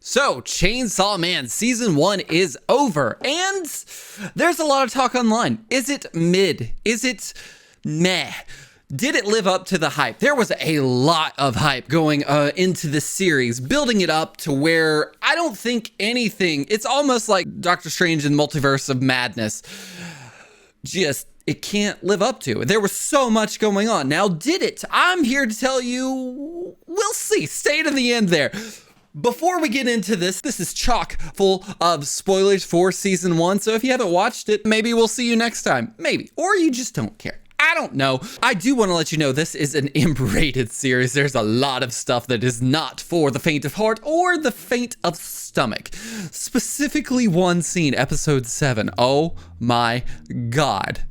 So, Chainsaw Man Season 1 is over, and there's a lot of talk online. Is it mid? Is it meh? Did it live up to the hype? There was a lot of hype going into the series, building it up to where I don't think anything, it's almost like Doctor Strange and Multiverse of Madness. It can't live up to. There was so much going on. Now, did it? I'm here to tell you, we'll see. Stay to the end there. Before we get into this is chock full of spoilers for Season 1, so if you haven't watched it, maybe we'll see you next time. Maybe. Or you just don't care. I don't know. I do want to let you know this is an M-rated series. There's a lot of stuff that is not for the faint of heart or the faint of stomach. Specifically one scene, episode 7. Oh my God.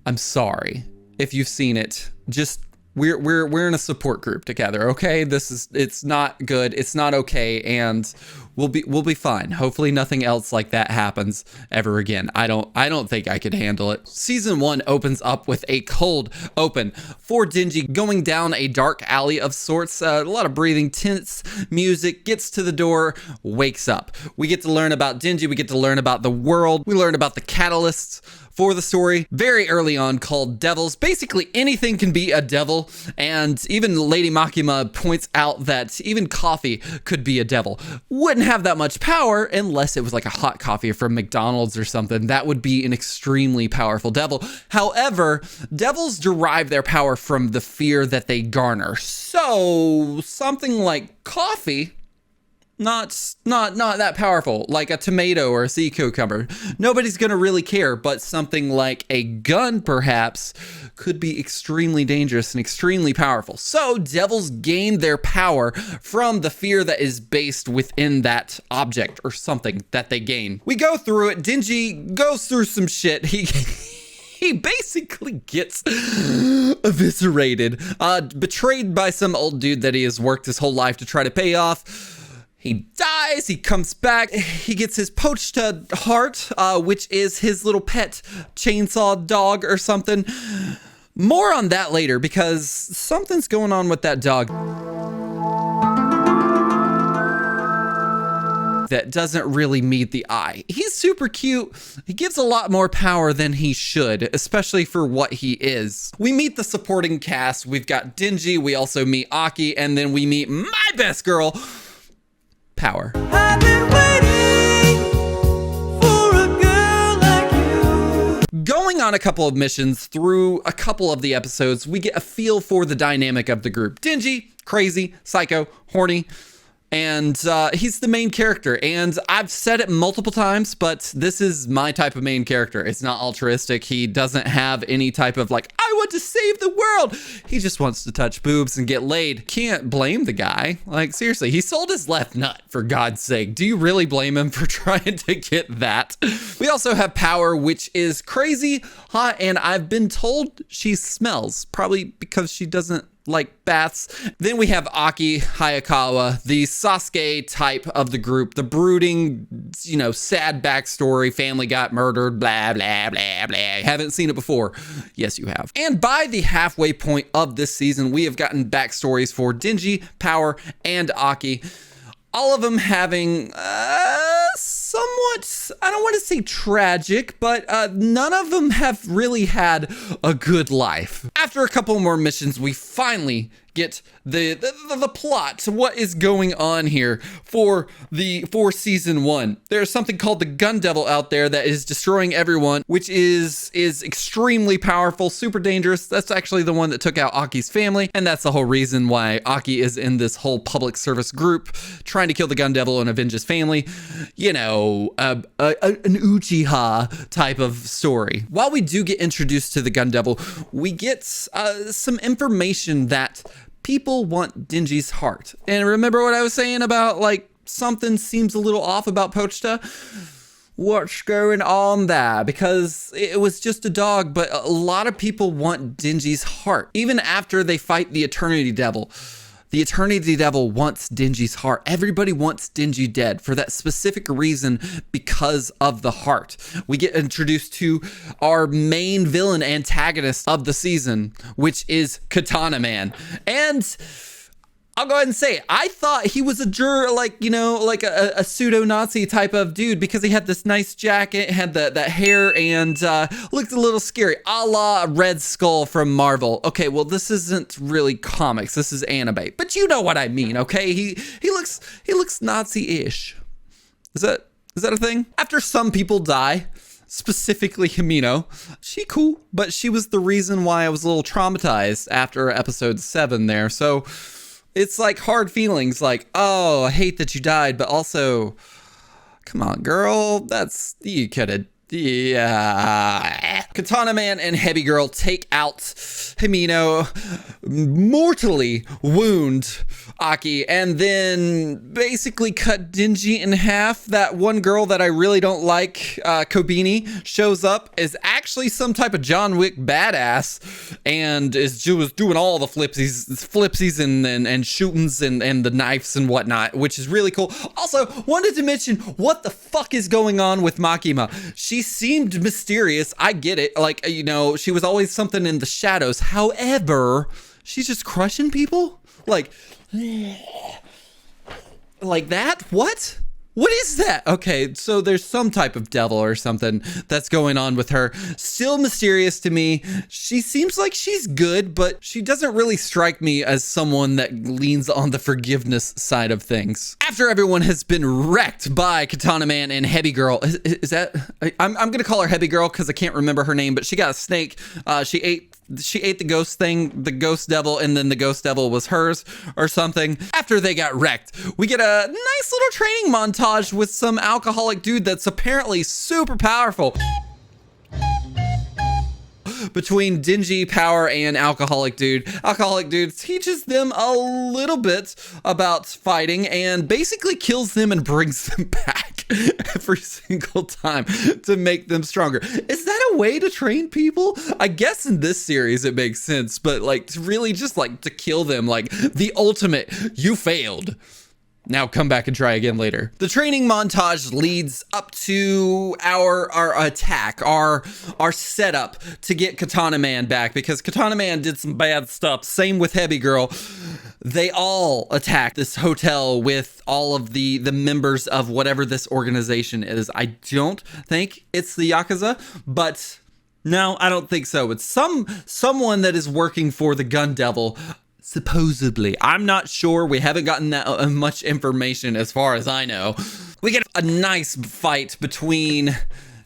I'm sorry if you've seen it. Just we're in a support group together, okay? It's not good, it's not okay, and we'll be fine. Hopefully nothing else like that happens ever again. I don't think I could handle it. Season 1 opens up with a cold open for Denji going down a dark alley of sorts. A lot of breathing, tense music, gets to the door, wakes up. We get to learn about Denji, we get to learn about the world, we learn about the catalysts for the story very early on called devils. Basically anything can be a devil, and even Lady Makima points out that even coffee could be a devil. Wouldn't have that much power unless it was like a hot coffee from McDonald's or something. That would be an extremely powerful devil. However, devils derive their power from the fear that they garner. So something like coffee, not that powerful, like a tomato or a sea cucumber. Nobody's gonna really care, but something like a gun perhaps could be extremely dangerous and extremely powerful. So devils gain their power from the fear that is based within that object or something that they gain. We go through it. Denji goes through some shit. He basically gets eviscerated, betrayed by some old dude that he has worked his whole life to try to pay off. He dies, he comes back, he gets his poached heart, which is his little pet chainsaw dog or something. More on that later, because something's going on with that dog that doesn't really meet the eye. He's super cute. He gives a lot more power than he should, especially for what he is. We meet the supporting cast. We've got Denji, we also meet Aki, and then we meet my best girl, Power. I've been waiting for a girl like you. Going on a couple of missions through a couple of the episodes, we get a feel for the dynamic of the group. Denji, crazy, psycho, horny, and he's the main character. And I've said it multiple times, but this is my type of main character. It's not altruistic. He doesn't have any type of like, I want to save the world. He just wants to touch boobs and get laid. Can't blame the guy. Like, seriously, he sold his left nut, for God's sake. Do you really blame him for trying to get that? We also have Power, which is crazy, hot, and I've been told she smells, probably because she doesn't like baths. Then we have Aki Hayakawa, the Sasuke type of the group, the brooding, sad backstory, family got murdered, blah, blah, blah, blah. Haven't seen it before. Yes, you have. And by the halfway point of this season, we have gotten backstories for Denji, Power, and Aki. All of them having somewhat, I don't want to say tragic, but none of them have really had a good life. After a couple more missions, we finally get the plot, what is going on here for Season 1. There's something called the Gun Devil out there that is destroying everyone, which is extremely powerful, super dangerous. That's actually the one that took out Aki's family, and that's the whole reason why Aki is in this whole public service group trying to kill the Gun Devil and avenge his family. An Uchiha type of story. While we do get introduced to the Gun Devil, we get some information that people want Denji's heart. And remember what I was saying about, like, something seems a little off about Pochta? What's going on there? Because it was just a dog, but a lot of people want Denji's heart. Even after they fight the Eternity Devil. The Eternity Devil wants Denji's heart. Everybody wants Denji dead for that specific reason, because of the heart. We get introduced to our main villain antagonist of the season, which is Katana Man. And I'll go ahead and say it. I thought he was like a pseudo-Nazi type of dude because he had this nice jacket, had that hair, and looked a little scary, a la Red Skull from Marvel. Okay, well, this isn't really comics. This is anime, but you know what I mean, okay? He looks Nazi-ish. Is that a thing? After some people die, specifically Himino, she cool, but she was the reason why I was a little traumatized after episode 7 there. So it's like hard feelings, like, oh, I hate that you died, but also, come on, girl, you could've. Yeah. Katana Man and Heavy Girl take out Himino, mortally wound Aki, and then basically cut Denji in half. That one girl that I really don't like, Kobini, shows up, is actually some type of John Wick badass, and was doing all the flipsies and shootings and the knives and whatnot, which is really cool. Also, wanted to mention what the fuck is going on with Makima. She seemed mysterious. I get it. Like, you know, she was always something in the shadows. However, she's just crushing people? Like that? What? What is that? Okay, so there's some type of devil or something that's going on with her. Still mysterious to me. She seems like she's good, but she doesn't really strike me as someone that leans on the forgiveness side of things. After everyone has been wrecked by Katana Man and Heavy Girl, is that... I'm gonna call her Heavy Girl because I can't remember her name, but she got a snake. She ate the ghost thing, the ghost devil, and then the ghost devil was hers or something. After they got wrecked, we get a nice little training montage with some alcoholic dude that's apparently super powerful. Between Denji, Power, and Alcoholic Dude. Alcoholic Dude teaches them a little bit about fighting and basically kills them and brings them back every single time to make them stronger. Is that a way to train people? I guess in this series it makes sense, but like to really just like to kill them, like the ultimate, you failed. Now come back and try again later. The training montage leads up to our attack, our setup to get Katana Man back, because Katana Man did some bad stuff. Same with Heavy Girl. They all attack this hotel with all of the members of whatever this organization is. I don't think it's the Yakuza, but no, I don't think so. It's someone that is working for the Gun Devil. Supposedly. I'm not sure. We haven't gotten that much information as far as I know. We get a nice fight between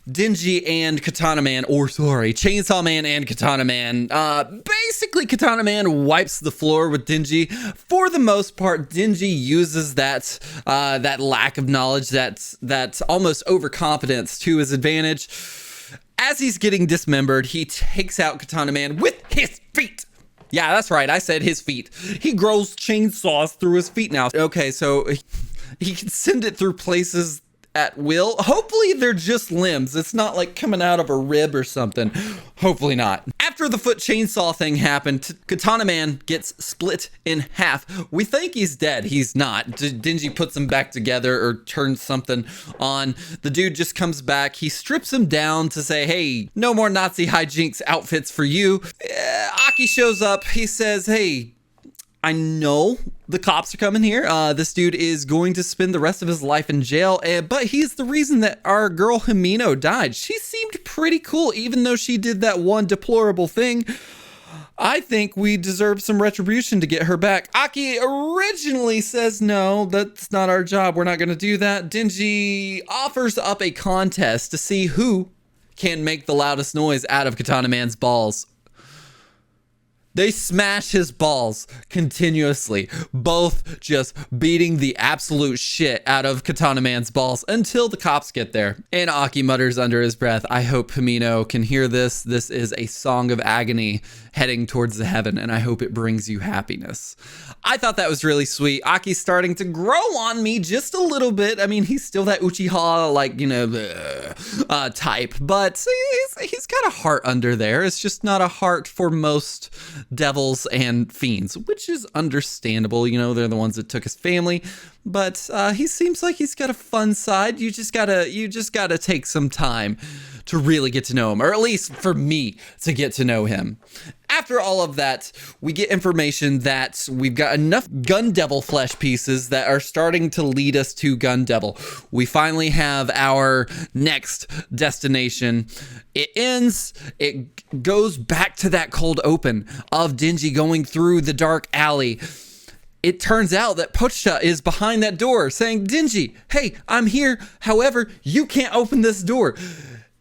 Denji and Katana Man, Chainsawman and Katana Man. Basically, Katana Man wipes the floor with Denji. For the most part, Denji uses that lack of knowledge, that almost overconfidence to his advantage. As he's getting dismembered, he takes out Katana Man with his feet. Yeah, that's right. I said his feet. He grows chainsaws through his feet now. Okay, so he can send it through places at will. Hopefully they're just limbs. It's not like coming out of a rib or something. Hopefully not. After the foot chainsaw thing happened, Katana Man gets split in half. We think he's dead. He's not. Denji puts him back together or turns something on. The dude just comes back. He strips him down to say, hey, no more Nazi hijinks outfits for you. Aki shows up. He says, hey, I know the cops are coming here. This dude is going to spend the rest of his life in jail, but he's the reason that our girl Himino died. She seemed pretty cool, even though she did that one deplorable thing. I think we deserve some retribution to get her back. Aki originally says, no, that's not our job. We're not going to do that. Denji offers up a contest to see who can make the loudest noise out of Katana Man's balls. They smash his balls continuously, both just beating the absolute shit out of Katana Man's balls until the cops get there. And Aki mutters under his breath, I hope Himino can hear this. This is a song of agony heading towards the heaven, and I hope it brings you happiness. I thought that was really sweet. Aki's starting to grow on me just a little bit. I mean, he's still that Uchiha, like, you know, type, but he's got a heart under there. It's just not a heart for most devils and fiends, which is understandable. You know, they're the ones that took his family, but he seems like he's got a fun side. You just gotta take some time to really get to know him, or at least for me to get to know him. After all of that, we get information that we've got enough Gun Devil flesh pieces that are starting to lead us to Gun Devil. We finally have our next destination. It ends, it goes back to that cold open of Denji going through the dark alley. It turns out that Pochita is behind that door saying, Denji, hey, I'm here. However, you can't open this door.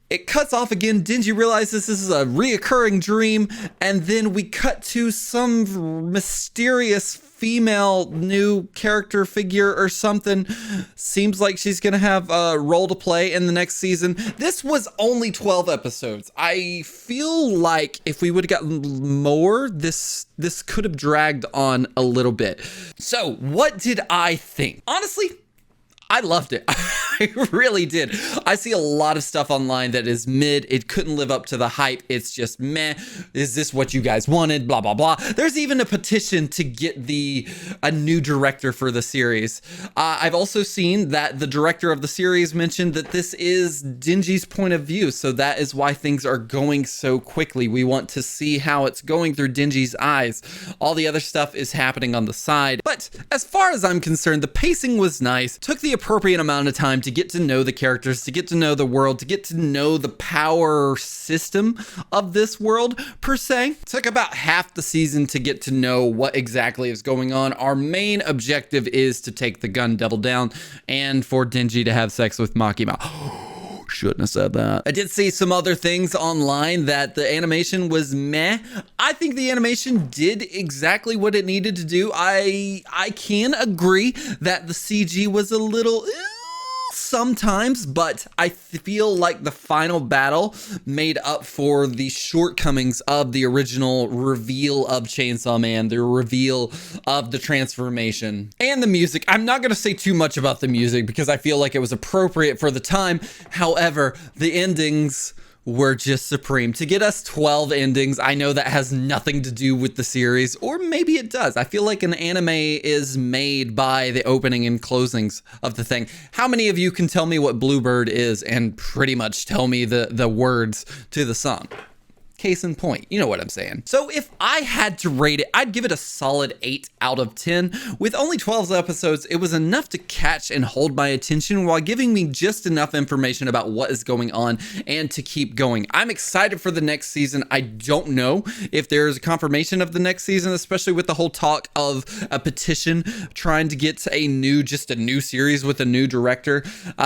It cuts off again. Denji realizes this is a reoccurring dream. And then we cut to some mysterious female new character figure or something. Seems like she's going to have a role to play in the next season. This was only 12 episodes. I feel like if we would have gotten more, this could have dragged on a little bit. So what did I think? Honestly, I loved it. I really did. I see a lot of stuff online that is mid. It couldn't live up to the hype. It's just meh. Is this what you guys wanted? Blah, blah, blah. There's even a petition to get a new director for the series. I've also seen that the director of the series mentioned that this is Denji's point of view. So that is why things are going so quickly. We want to see how it's going through Denji's eyes. All the other stuff is happening on the side. But as far as I'm concerned, the pacing was nice. Took the appropriate amount of time to get to know the characters, to get to know the world, to get to know the power system of this world, per se. Took about half the season to get to know what exactly is going on. Our main objective is to take the Gun Devil down and for Denji to have sex with Makima. Shouldn't have said that. I did see some other things online that the animation was meh. I think the animation did exactly what it needed to do. I can agree that the CG was a little sometimes, but I feel like the final battle made up for the shortcomings of the original reveal of Chainsawman, the reveal of the transformation, and the music. I'm not going to say too much about the music because I feel like it was appropriate for the time. However, the endings were just supreme. To get us 12 endings, I know that has nothing to do with the series, or maybe it does. I feel like an anime is made by the opening and closings of the thing. How many of you can tell me what Bluebird is and pretty much tell me the words to the song? Case in point, you know what I'm saying. So if I had to rate it, I'd give it a solid 8 out of 10. With only 12 episodes, it was enough to catch and hold my attention while giving me just enough information about what is going on and to keep going. I'm excited for the next season. I don't know if there's a confirmation of the next season, especially with the whole talk of a petition trying to get a new series with a new director.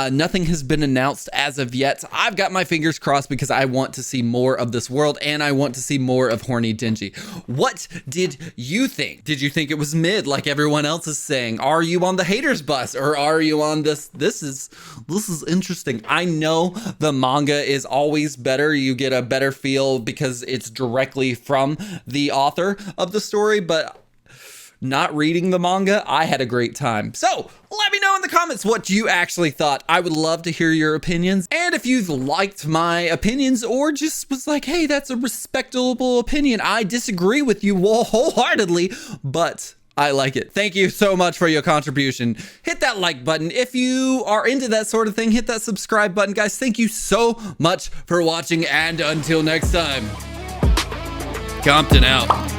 Nothing has been announced as of yet. I've got my fingers crossed because I want to see more of this world and I want to see more of horny Denji. What did you think? Did you think it was mid like everyone else is saying? Are you on the haters bus or are you on this is interesting. I know the manga is always better. You get a better feel because it's directly from the author of the story, but not reading the manga, I had a great time. So let me know in the comments what you actually thought. I would love to hear your opinions. And if you've liked my opinions or just was like, hey, that's a respectable opinion. I disagree with you wholeheartedly, but I like it. Thank you so much for your contribution. Hit that like button. If you are into that sort of thing, hit that subscribe button. Guys, thank you so much for watching. And until next time, Compton out.